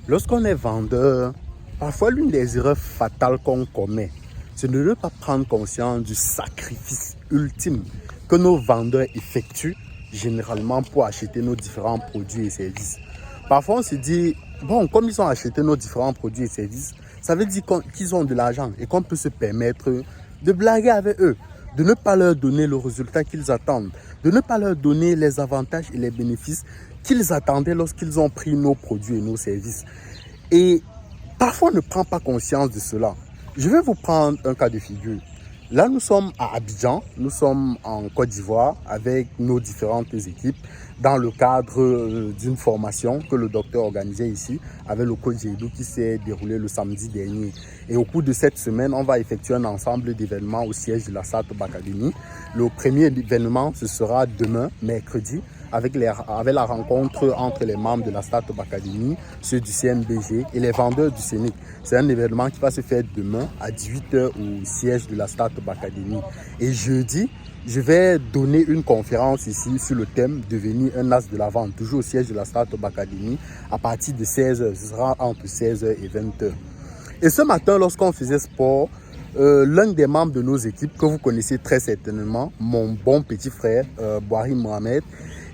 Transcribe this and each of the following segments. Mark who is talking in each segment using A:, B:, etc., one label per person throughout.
A: Lorsqu'on est vendeur, parfois l'une des erreurs fatales qu'on commet, c'est de ne pas prendre conscience du sacrifice ultime que nos vendeurs effectuent généralement pour acheter nos différents produits et services. Parfois on se dit, bon, comme ils ont acheté nos différents produits et services, ça veut dire qu'ils ont de l'argent et qu'on peut se permettre de blaguer avec eux, de ne pas leur donner le résultat qu'ils attendent, de ne pas leur donner les avantages et les bénéfices qu'ils attendaient lorsqu'ils ont pris nos produits et nos services. Et parfois, on ne prend pas conscience de cela. Je vais vous prendre un cas de figure. Là, nous sommes à Abidjan, nous sommes en Côte d'Ivoire avec nos différentes équipes dans le cadre d'une formation que le docteur organisait ici avec le coach Jeidou qui s'est déroulé le samedi dernier. Et au cours de cette semaine, on va effectuer un ensemble d'événements au siège de la Startup Academy. Le premier événement, ce sera demain, mercredi, avec la rencontre entre les membres de la Startup Academy, ceux du CNBG et les vendeurs du CENIC. C'est un événement qui va se faire demain à 18h au siège de la Startup Academy. Et jeudi, je vais donner une conférence ici sur le thème « Devenir un as de la vente », toujours au siège de la Startup Academy, à partir de 16h. Ce sera entre 16h et 20h. Et ce matin, lorsqu'on faisait sport, l'un des membres de nos équipes, que vous connaissez très certainement, mon bon petit frère, Boari Mohamed,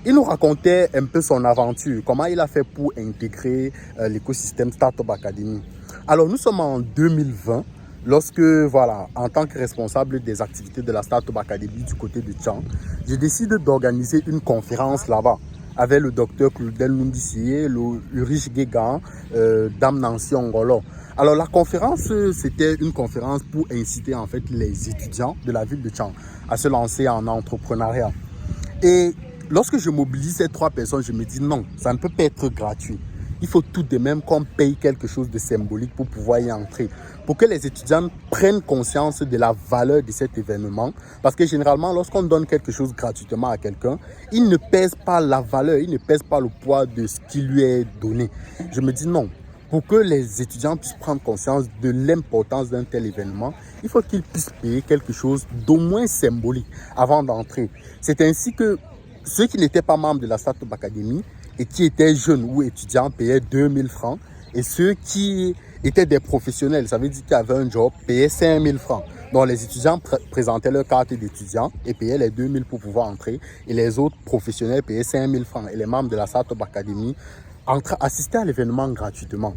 A: il nous racontait un peu son aventure, comment il a fait pour intégrer l'écosystème Startup Academy. Alors, nous sommes en 2020, lorsque, voilà, en tant que responsable des activités de la Startup Academy du côté de Tchang, j'ai décidé d'organiser une conférence là-bas avec le docteur Claudel Nundissier, le Ulrich Guégan, Dame Nancy Ongolo. Alors, la conférence, c'était une conférence pour inciter en fait les étudiants de la ville de Tchang à se lancer en entrepreneuriat. Et lorsque je mobilise ces 3 personnes, je me dis non, ça ne peut pas être gratuit. Il faut tout de même qu'on paye quelque chose de symbolique pour pouvoir y entrer. Pour que les étudiants prennent conscience de la valeur de cet événement. Parce que généralement, lorsqu'on donne quelque chose gratuitement à quelqu'un, il ne pèse pas la valeur, il ne pèse pas le poids de ce qui lui est donné. Je me dis non. Pour que les étudiants puissent prendre conscience de l'importance d'un tel événement, il faut qu'ils puissent payer quelque chose d'au moins symbolique avant d'entrer. C'est ainsi que ceux qui n'étaient pas membres de la Startup Academy et qui étaient jeunes ou étudiants payaient 2000 francs et ceux qui étaient des professionnels, ça veut dire qu'ils avaient un job, payaient 5000 francs. Donc les étudiants présentaient leur carte d'étudiant et payaient les 2000 pour pouvoir entrer et les autres professionnels payaient 5000 francs et les membres de la Startup Academy assistaient à l'événement gratuitement.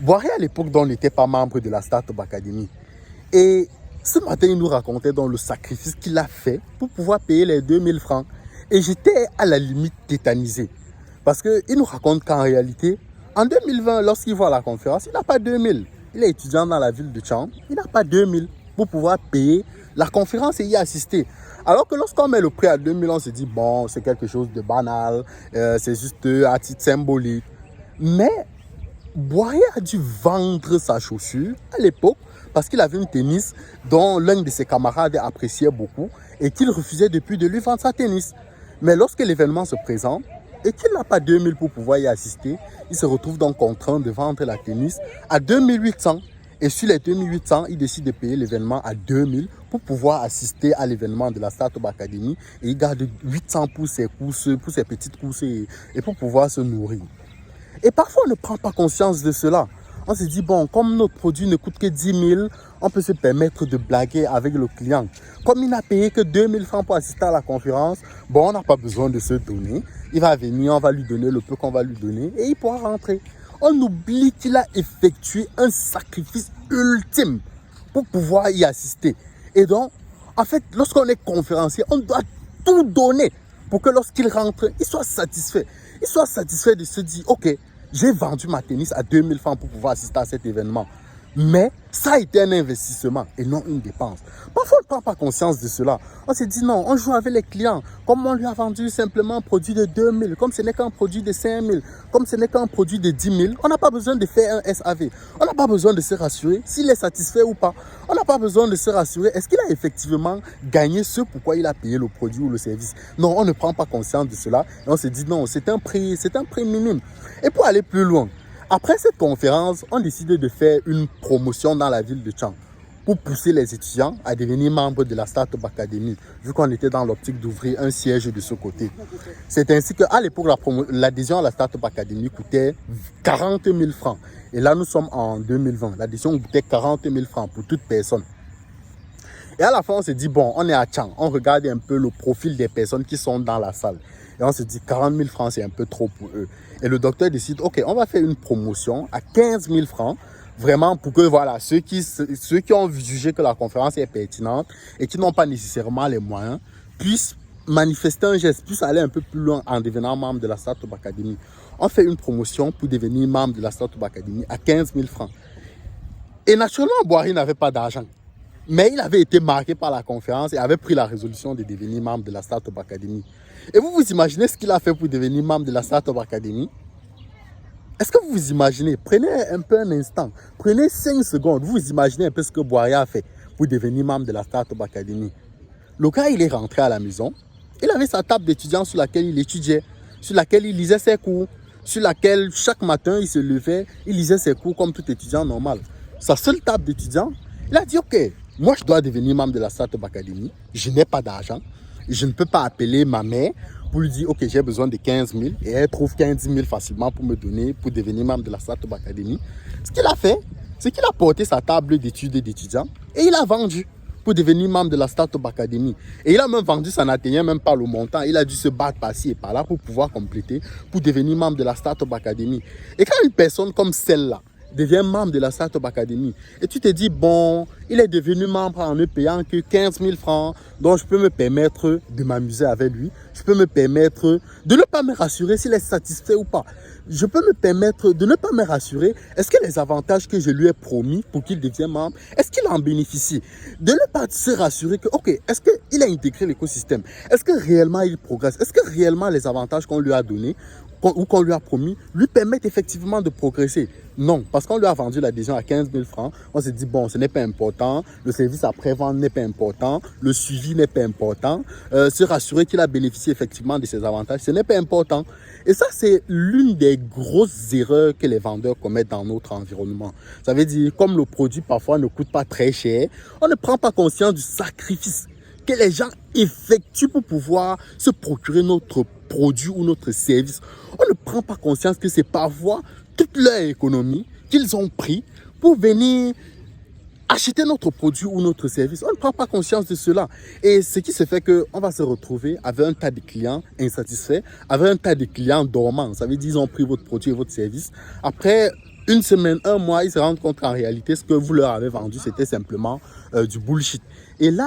A: Boiré à l'époque dont on n'était pas membre de la Startup Academy. Et ce matin, il nous racontait donc le sacrifice qu'il a fait pour pouvoir payer les 2000 francs. Et j'étais à la limite tétanisé. Parce qu'il nous raconte qu'en réalité, en 2020, lorsqu'il voit la conférence, il n'a pas 2000. Il est étudiant dans la ville de Tchang. Il n'a pas 2000 pour pouvoir payer la conférence et y assister. Alors que lorsqu'on met le prix à 2000, on se dit, bon, c'est quelque chose de banal, c'est juste à titre symbolique. Mais Boiré a dû vendre sa chaussure à l'époque parce qu'il avait une tennis dont l'un de ses camarades appréciait beaucoup et qu'il refusait depuis de lui vendre sa tennis. Mais lorsque l'événement se présente et qu'il n'a pas 2000 pour pouvoir y assister, il se retrouve donc contraint de vendre la tennis à 2800. Et sur les 2800, il décide de payer l'événement à 2000 pour pouvoir assister à l'événement de la Startup Academy. Et il garde 800 pour ses courses, pour ses petites courses et pour pouvoir se nourrir. Et parfois, on ne prend pas conscience de cela. On se dit, bon, comme notre produit ne coûte que 10 000, on peut se permettre de blaguer avec le client. Comme il n'a payé que 2 000 francs pour assister à la conférence, bon, on n'a pas besoin de se donner. Il va venir, on va lui donner le peu qu'on va lui donner et il pourra rentrer. On oublie qu'il a effectué un sacrifice ultime pour pouvoir y assister. Et donc, en fait, lorsqu'on est conférencier, on doit tout donner pour que lorsqu'il rentre, il soit satisfait. Il soit satisfait de se dire, ok, j'ai vendu ma tennis à 2000 francs pour pouvoir assister à cet événement. Mais ça a été un investissement et non une dépense. Parfois, on ne prend pas conscience de cela. On se dit non, on joue avec les clients. Comme on lui a vendu simplement un produit de 2000, comme ce n'est qu'un produit de 5000, comme ce n'est qu'un produit de 10 000, on n'a pas besoin de faire un SAV. On n'a pas besoin de se rassurer s'il est satisfait ou pas. On n'a pas besoin de se rassurer est-ce qu'il a effectivement gagné ce pourquoi il a payé le produit ou le service. Non, on ne prend pas conscience de cela et on se dit non, c'est un prix minime. Et pour aller plus loin, après cette conférence, on décide de faire une promotion dans la ville de Tchang pour pousser les étudiants à devenir membres de la Startup Academy, vu qu'on était dans l'optique d'ouvrir un siège de ce côté. C'est ainsi qu'à l'époque, l'adhésion à la Startup Academy coûtait 40 000 francs. Et là, nous sommes en 2020. L'adhésion coûtait 40 000 francs pour toute personne. Et à la fin, on s'est dit, bon, on est à Tchang. On regarde un peu le profil des personnes qui sont dans la salle. Et on se dit, 40 000 francs, c'est un peu trop pour eux. Et le docteur décide, OK, on va faire une promotion à 15 000 francs. Vraiment pour que voilà, ceux qui ont jugé que la conférence est pertinente et qui n'ont pas nécessairement les moyens puissent manifester un geste, puissent aller un peu plus loin en devenant membre de la Startup Academy. On fait une promotion pour devenir membre de la Startup Academy à 15 000 francs. Et naturellement, Boiry n'avait pas d'argent. Mais il avait été marqué par la conférence et avait pris la résolution de devenir membre de la Startup Academy. Et vous vous imaginez ce qu'il a fait pour devenir membre de la Startup Academy? Est-ce que vous vous imaginez? Prenez un peu un instant, prenez 5 secondes, vous vous imaginez un peu ce que Boiry a fait pour devenir membre de la Startup Academy. Le gars, il est rentré à la maison, il avait sa table d'étudiant sur laquelle il étudiait, sur laquelle il lisait ses cours, sur laquelle chaque matin il se levait, il lisait ses cours comme tout étudiant normal. Sa seule table d'étudiant, il a dit, OK, moi je dois devenir membre de la Startup Academy, je n'ai pas d'argent, je ne peux pas appeler ma mère pour lui dire, OK, j'ai besoin de 15 000 et elle trouve 15 000 facilement pour me donner, pour devenir membre de la Startup Academy. Ce qu'il a fait, c'est qu'il a porté sa table d'études et d'étudiants et il a vendu pour devenir membre de la Startup Academy. Et il a même vendu, ça n'atteignait même pas le montant. Il a dû se battre par-ci et par-là pour pouvoir compléter, pour devenir membre de la Startup Academy. Et quand une personne comme celle-là devient membre de la Startup Academy. Et tu te dis, bon, il est devenu membre en ne payant que 15 000 francs, donc je peux me permettre de m'amuser avec lui. Je peux me permettre de ne pas me rassurer s'il est satisfait ou pas. Je peux me permettre de ne pas me rassurer. Est-ce que les avantages que je lui ai promis pour qu'il devienne membre, est-ce qu'il en bénéficie? De ne pas se rassurer que, OK, est-ce qu'il a intégré l'écosystème? Est-ce que réellement il progresse? Est-ce que réellement les avantages qu'on lui a donnés ou qu'on lui a promis lui permettent effectivement de progresser? Non, parce qu'on lui a vendu l'adhésion à 15 000 francs. On s'est dit, bon, ce n'est pas important. Le service après-vente n'est pas important. Le suivi n'est pas important. Se rassurer qu'il a bénéficié effectivement de ses avantages, ce n'est pas important. Et ça, c'est l'une des grosses erreurs que les vendeurs commettent dans notre environnement. Ça veut dire, comme le produit parfois ne coûte pas très cher, on ne prend pas conscience du sacrifice que les gens effectuent pour pouvoir se procurer notre produit ou notre service. On ne prend pas conscience que c'est parfois toute leur économie qu'ils ont pris pour venir acheter notre produit ou notre service. On ne prend pas conscience de cela. Et ce qui se fait qu'on va se retrouver avec un tas de clients insatisfaits, avec un tas de clients dormants. Ça veut dire qu'ils ont pris votre produit et votre service. Après une semaine, un mois, ils se rendent compte qu'en réalité, ce que vous leur avez vendu, c'était simplement du bullshit. Et là,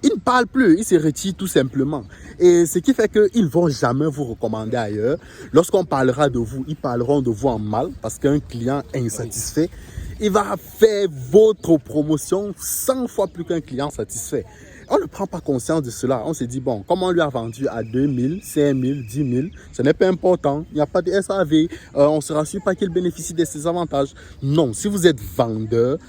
A: ils ne parlent plus, ils se retirent tout simplement. Et ce qui fait qu'ils ne vont jamais vous recommander ailleurs. Lorsqu'on parlera de vous, ils parleront de vous en mal parce qu'un client insatisfait, il va faire votre promotion 100 fois plus qu'un client satisfait. On ne prend pas conscience de cela. On se dit, bon, comme on lui a vendu à 2 000, 5 000, 10 000, ce n'est pas important. Il n'y a pas de SAV. On ne se rassure pas qu'il bénéficie de ces avantages. Non, si vous êtes vendeur,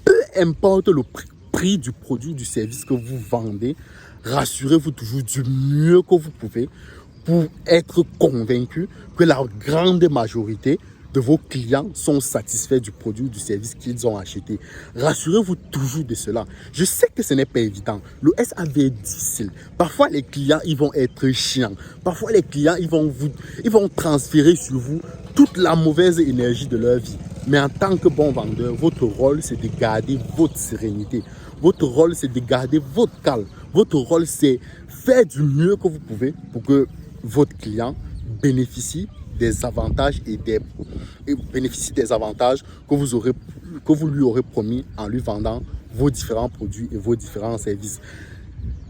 A: peu importe le prix du produit, du service que vous vendez, rassurez-vous toujours du mieux que vous pouvez pour être convaincu que la grande majorité de vos clients sont satisfaits du produit ou du service qu'ils ont acheté. Rassurez-vous toujours de cela. Je sais que ce n'est pas évident. Le SAV est difficile. Parfois, les clients, ils vont être chiants. Parfois, les clients, ils vont transférer sur vous toute la mauvaise énergie de leur vie. Mais en tant que bon vendeur, votre rôle, c'est de garder votre sérénité. Votre rôle, c'est de garder votre calme. Votre rôle, c'est faire du mieux que vous pouvez pour que votre client bénéficie des avantages bénéficie des avantages que vous lui aurez promis en lui vendant vos différents produits et vos différents services.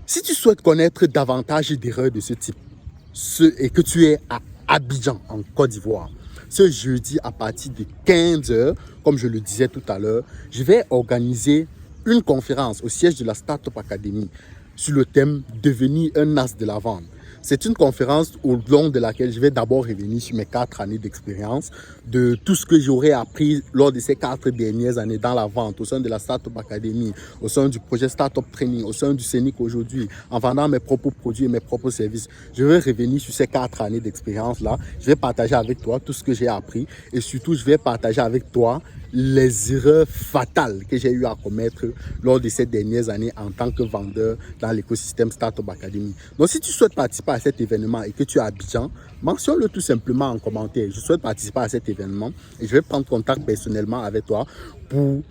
A: Si tu souhaites connaître davantage d'erreurs de ce type et que tu es à Abidjan, en Côte d'Ivoire, ce jeudi à partir de 15 h, comme je le disais tout à l'heure, je vais organiser une conférence au siège de la Startup Academy sur le thème « Devenir un as de la vente ». C'est une conférence au long de laquelle je vais d'abord revenir sur mes 4 années d'expérience, de tout ce que j'aurais appris lors de ces 4 dernières années dans la vente, au sein de la Startup Academy, au sein du projet Startup Training, au sein du Scénic aujourd'hui, en vendant mes propres produits et mes propres services. Je vais revenir sur ces 4 années d'expérience-là. Je vais partager avec toi tout ce que j'ai appris et surtout, je vais partager avec toi les erreurs fatales que j'ai eu à commettre lors de ces dernières années en tant que vendeur dans l'écosystème Startup Academy. Donc, si tu souhaites participer à cet événement et que tu es à Abidjan, mentionne-le tout simplement en commentaire. Je souhaite participer à cet événement et je vais prendre contact personnellement avec toi pour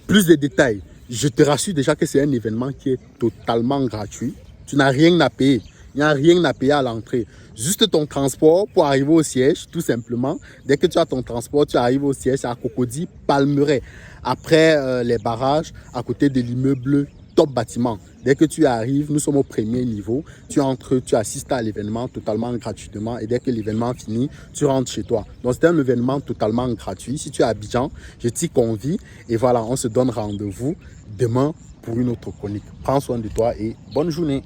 A: plus de détails. Je te rassure déjà que c'est un événement qui est totalement gratuit. Tu n'as rien à payer. Il n'y a rien à payer à l'entrée. Juste ton transport pour arriver au siège, tout simplement. Dès que tu as ton transport, tu arrives au siège à Cocody, Palmeraie. Après les barrages, à côté de l'immeuble Top Bâtiment. Dès que tu arrives, nous sommes au premier niveau. Tu entres, tu assistes à l'événement totalement gratuitement. Et dès que l'événement finit, tu rentres chez toi. Donc, c'est un événement totalement gratuit. Si tu es à Abidjan, je t'y convie. Et voilà, on se donne rendez-vous demain pour une autre chronique. Prends soin de toi et bonne journée.